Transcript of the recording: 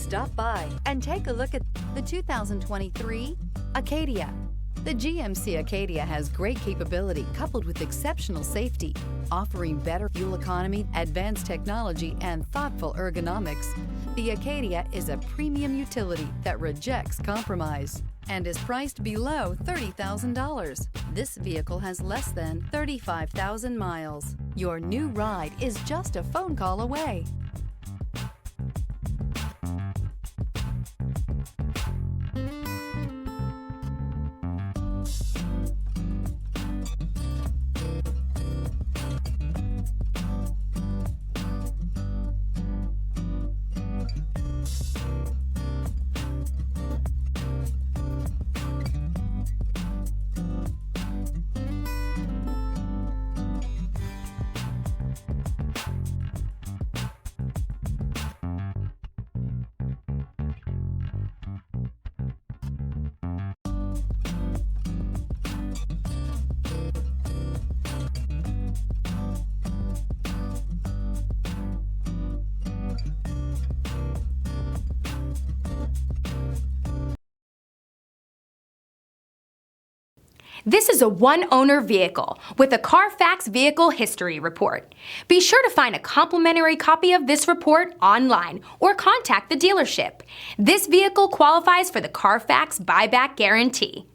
Stop by and take a look at the 2023 Acadia. The GMC Acadia has great capability coupled with exceptional safety, offering better fuel economy, advanced technology, and thoughtful ergonomics. The Acadia is a premium utility that rejects compromise and is priced below $30,000. This vehicle has less than 35,000 miles. Your new ride is just a phone call away. This is a one-owner vehicle with a Carfax Vehicle History Report. Be sure to find a complimentary copy of this report online or contact the dealership. This vehicle qualifies for the Carfax Buyback Guarantee.